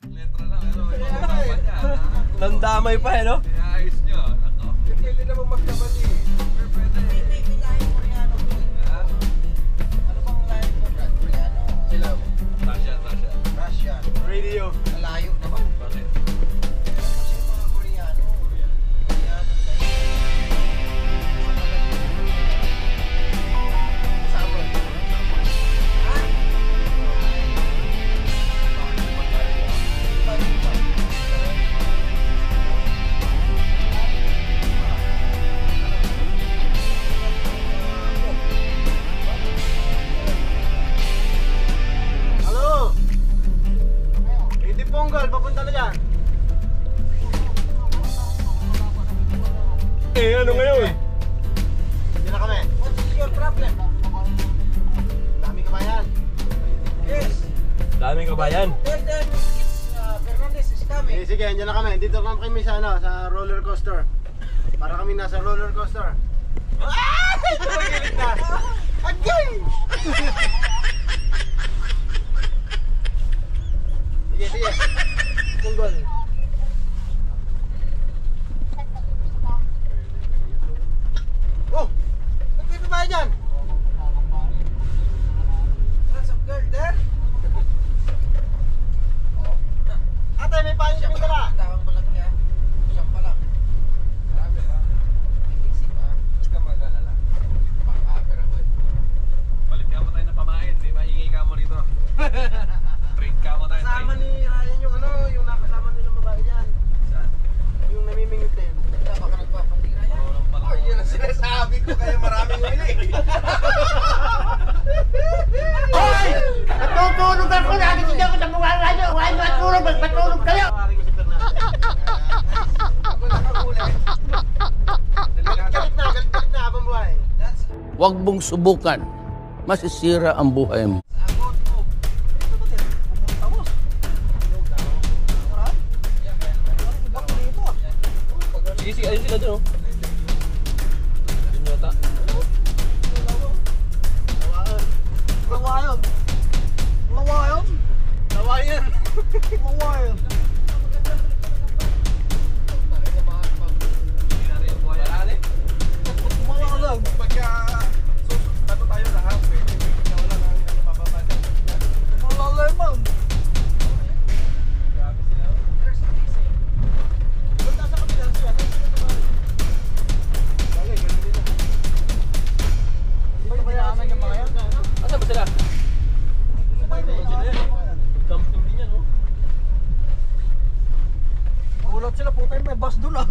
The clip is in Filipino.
Letra lang, ano? May pag-usapan niya. Nandamay pa eh, no? Inaayos nyo. Nako. Pwede naman magkamali. Pwede. May lahin Koreano to eh. Ha? Ano bang lahin mo, Brad? Koreano? Sila mo? Russian. Russian. Radio. Malayo naman. Bakit? Kasi yung mga Koreano. Koreano tayo. Sa abroad. Ha? Halo! Hindi Ponggol, papunta na dyan. Eh, ano ngayon? Hindi na kami. What's your problem? Dami kabayan. Yes. Daming kabayan. Tell them it's Fernandez is coming. Sige, andyan na kami. Dito na kami sa, sa roller coaster. Para kami nasa roller coaster. Ay! Tumagilid na! Agay! Sige. Punggol. Oh! Ba't may babae dyan? There's a girl there. Ate, may payo Siya kaming dala. tawang balag niya. Siya pa lang. Marami ba? May isip ha. Huwag ka mag-alala. Pang-upper ako eh. Palit ka mo tayo ng pamain. Di maingay ka mo rito. Trade ka mo tayo. Kasama ni Ryan yung yung nakasama nilang babae dyan. Saan? Yung namimingit din. Wala baka nagpapatira yan. Walang pala. Oh, yun ang sinasabi ko kaya maraming huli. Hoy! Natutulog ako! Nakikita ko sa mga radyo! Huwag nyo matulog! Magpatulog kayo! Pari ko si Fernando. Ako nakahuli. Galit na habang buhay. That's Huwag mong subukan. Masisira ang buhay mo. sagot ko. Ito ba din? Pumuntawas. Kurang? Bakit dito? Sige, ayun sila dun, oh. Yun yata. Lawayon. Lawayon. Lawayan. Lawayon. Hindi na rin buhay alali. Malalag. Pagka ano tayo lahat, pwede na wala nang napapapa dyan. Malalag man. Grabe sila. There's a reason. Punta sa kapila siya. Bagay, ganun din na. Dito kaya naman yung mga yan. Asa ba sila? Camping din yan, oh. Ulat sila, puta may bus doon ah.